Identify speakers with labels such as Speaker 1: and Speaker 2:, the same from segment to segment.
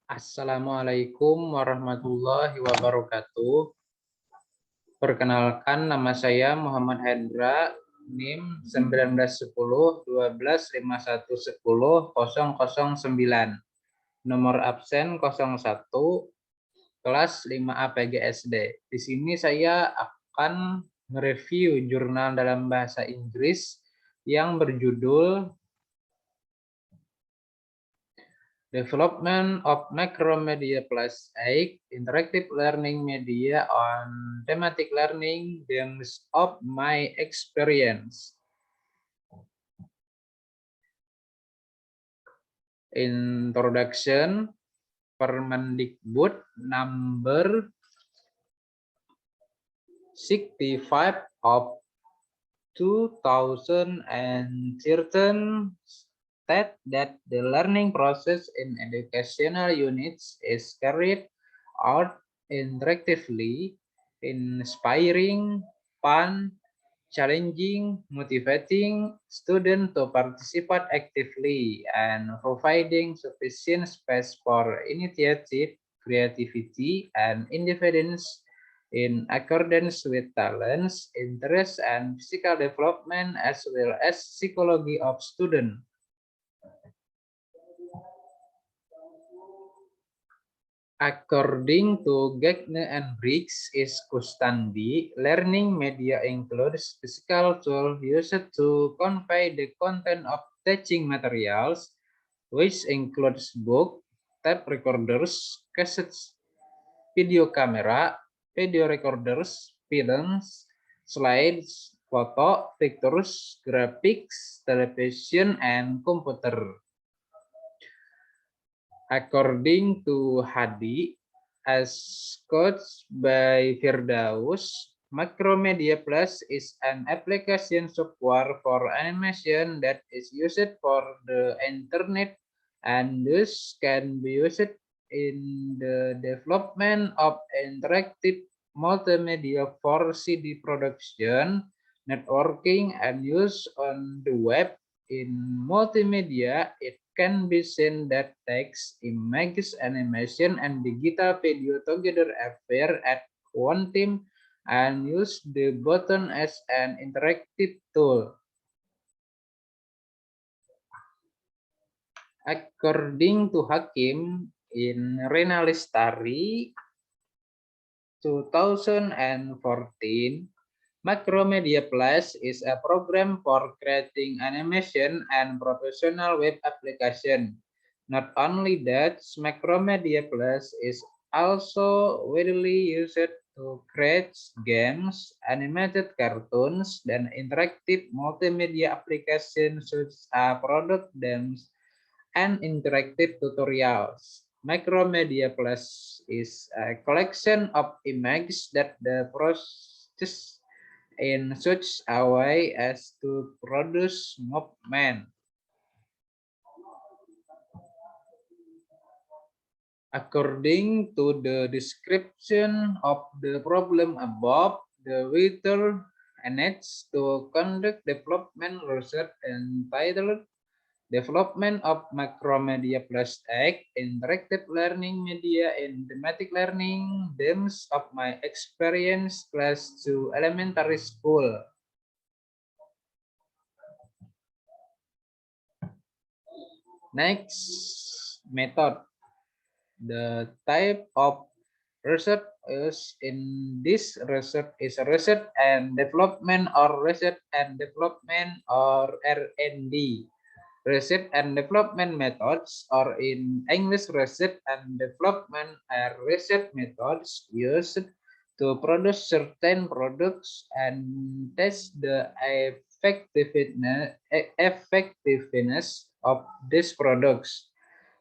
Speaker 1: Assalamualaikum warahmatullahi wabarakatuh. Perkenalkan, nama saya Muhammad Hendra, NIM 1910-125110-009, nomor absen 01, kelas 5A PGSD. Di sini saya akan mereview jurnal dalam bahasa Inggris yang berjudul Development of Macromedia Plus 8, Interactive Learning Media on Thematic Learning, Themes of My Experience. Introduction, Permendikbud number 65 of 2013 state that the learning process in educational units is carried out interactively, inspiring, fun, challenging, motivating students to participate actively, and providing sufficient space for initiative, creativity, and independence in accordance with talents, interests, and physical development, as well as psychology of students. According to Gagné and Briggs is Kustandi, learning media includes physical tools used to convey the content of teaching materials, which includes books, tape recorders, cassettes, video camera, video recorders, films, slides, photo, pictures, graphics, television, and computer. According to Hadi, as coached by Firdaus, Macromedia Plus is an application software for animation that is used for the internet and thus can be used in the development of interactive multimedia for CD production, networking, and use on the web. In multimedia, it can be seen that text, images, animation, and digital video together appear at one time and use the button as an interactive tool. According to Hakim, in Rena Lestari 2014, Macromedia Plus is a program for creating animation and professional web application. Not only that, Macromedia Plus is also widely used to create games, animated cartoons, dan interactive multimedia applications such as product demos and interactive tutorials. Macromedia Plus is a collection of images that the process in such a way as to produce movement. According to the description of the problem above, the author needs to conduct development research entitled Development of Macromedia Plus Act, Interactive Learning Media in Thematic Learning, Themes of My Experience, Class 2 Elementary School. Next, method. The type of research is in this research is research and development or research and development or R&D. Research and development methods, or in English, research and development are research methods used to produce certain products and test the effectiveness of these products.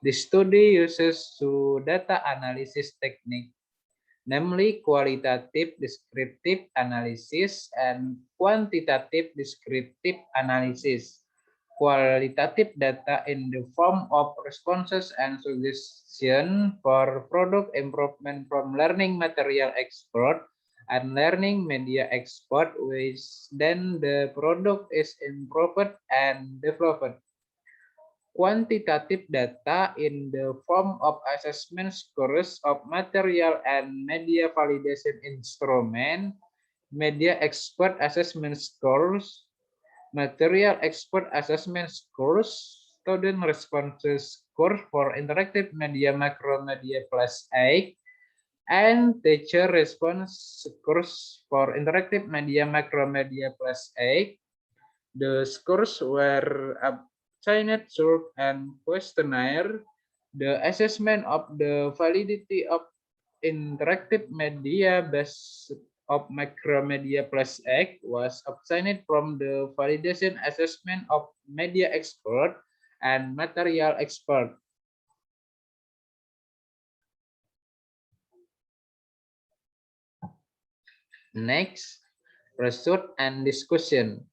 Speaker 1: The study uses data analysis technique, namely qualitative descriptive analysis and quantitative descriptive analysis. Qualitative data in the form of responses and suggestion for product improvement from learning material expert and learning media expert, which then the product is improved and developed. quantitative data in the form of assessment scores of material and media validation instrument, media expert assessment scores, material expert assessment scores, student responses score for interactive media macromedia plus 8, and teacher response scores for interactive media macromedia plus 8. The scores were assigned short and questionnaire. The assessment of the validity of interactive media based of macromedia plus X was obtained from the validation assessment of media expert and material expert. Next, result and discussion.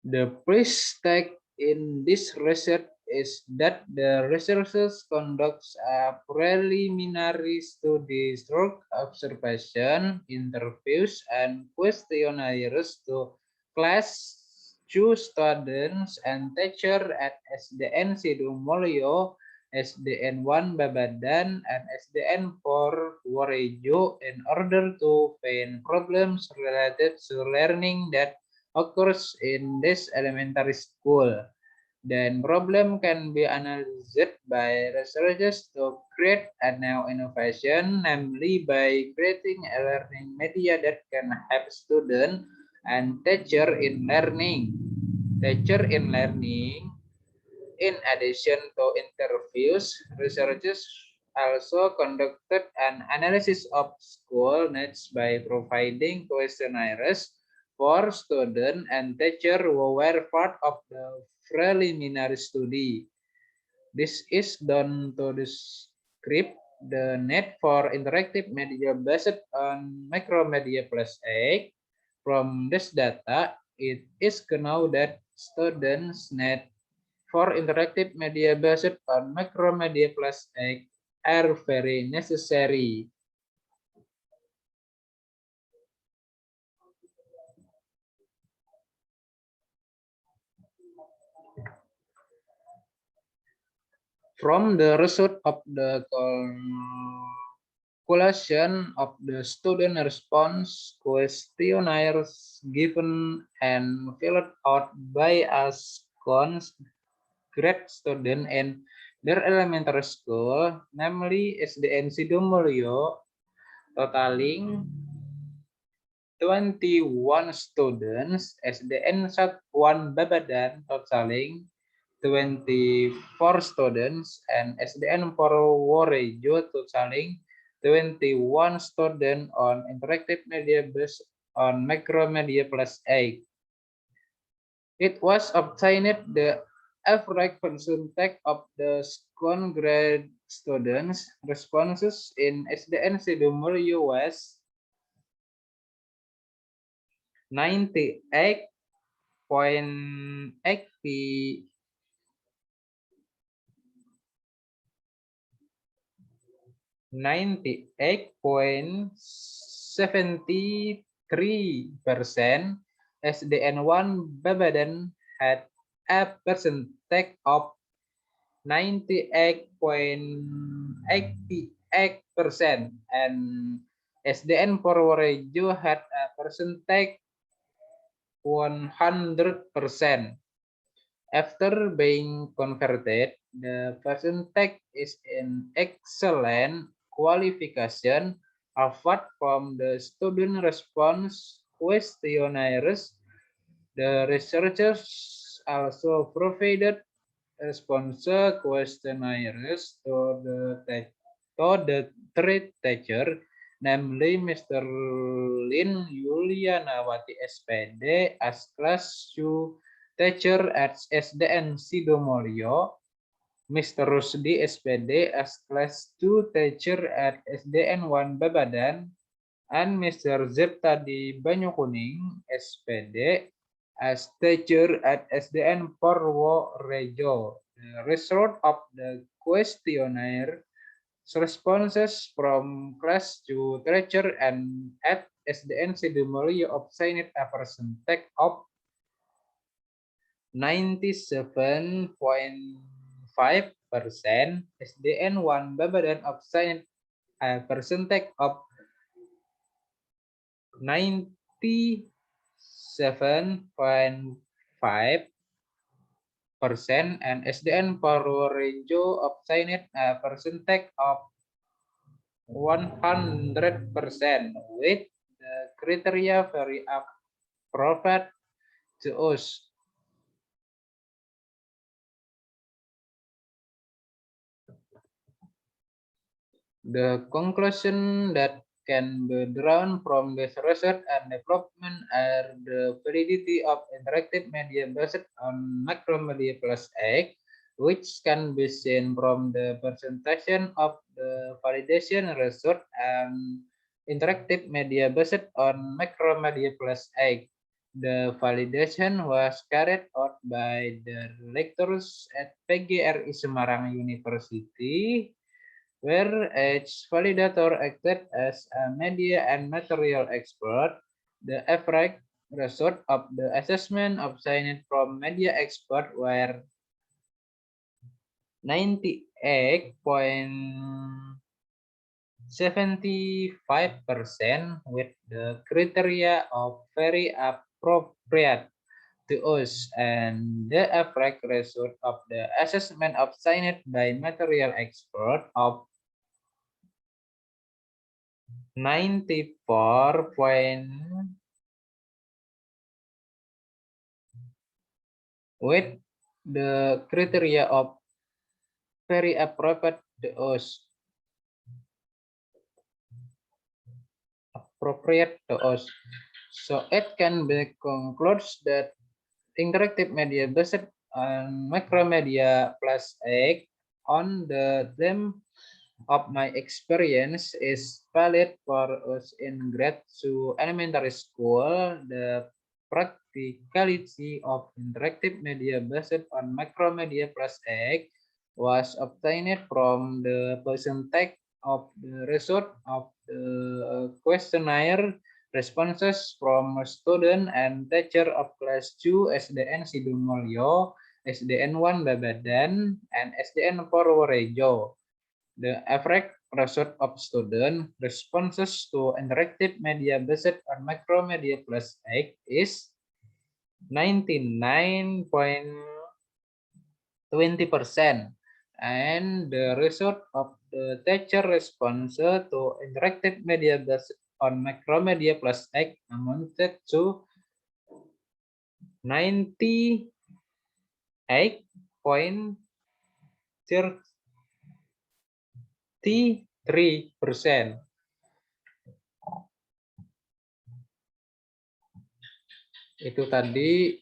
Speaker 1: The first step in this research is that the researchers conducts a preliminary study through observation, interviews, and questionnaires to class 2 students and teachers at SDN Sidumulyo, SDN 1 Babadan, and SDN 4 Worejo in order to find problems related to learning that occurs in this elementary school. Then problem can be analyzed by researchers to create a new innovation, namely by creating a learning media that can help student and teacher in learning. Teacher in learning, in addition to interviews, researchers also conducted an analysis of school needs by providing questionnaires for students and teachers who were part of the preliminary study. This is done to describe the need for interactive media based on Macromedia plus 8. From this data, it is known that students need for interactive media based on Macromedia plus 8 are very necessary. From the result of the calculation of the student response questionnaires given and filled out by us grade student in their elementary school, namely SDN Sidumulyo, totaling 21 students, SDN 1 Babadan, totaling 24 students, and SDN 4 Worejo, totaling 21 students on interactive media based on Macromedia plus 8. It was obtained the average percentage of the second grade students responses in SDN Sidumulyo was 98.73%. SDN 1 Babadan had a percentage of 98.88%, and SDN Purworejo had a percentage 100%. After being converted, the percentage is an excellent qualification. Apart from the student response questionnaires, the researchers also provided response questionnaires to the three teacher, namely Mr. Lin Yulianawati SPD as class 2 teacher at SDN Sidomulyo, Mr. Rusdi SPD as class 2 teacher at SDN 1 Babadan, and Mr. Zeptadi Banyukuning SPD as teacher at SDN Purworejo. The result of the questionnaire responses from class 2 teacher and at SDN Sidumulyo obtained a percentage of 97.5%, SDN1 Babadan of Science percentage of 97.5%, and SDN Purworejo of Science percentage of 100%, with the criteria very appropriate to us. The conclusion that can be drawn from this research and development are the validity of interactive media based on Macromedia Plus X, which can be seen from the presentation of the validation result and interactive media based on Macromedia Plus X. The validation was carried out by the lecturers at PGRI Semarang University, where each validator acted as a media and material expert. The average result of the assessment of science from media expert were 98.75%, with the criteria of very appropriate to us, and the average result of the assessment of science by material expert of 94 with the criteria of very appropriate to us. So it can be concluded that interactive media based on Macromedia Plus X on the theme of my experience is valid for us in grade 2 elementary school. The practicality of interactive media based on Macromedia Plus X was obtained from the percentage of the result of the questionnaire responses from student and teacher of class 2 SDN Sidumulyo, SDN 1 Babadan, and SDN Purworejo. The average result of student responses to interactive media based on Macromedia Plus X is 99.20%, and the result of the teacher response to interactive media based on Macromedia Plus X amounted to 98.33%. Itu tadi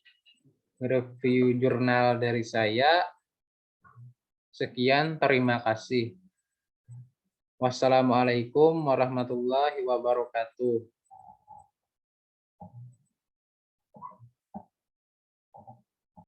Speaker 1: review jurnal dari saya. Sekian, terima kasih. Wassalamualaikum warahmatullahi wabarakatuh.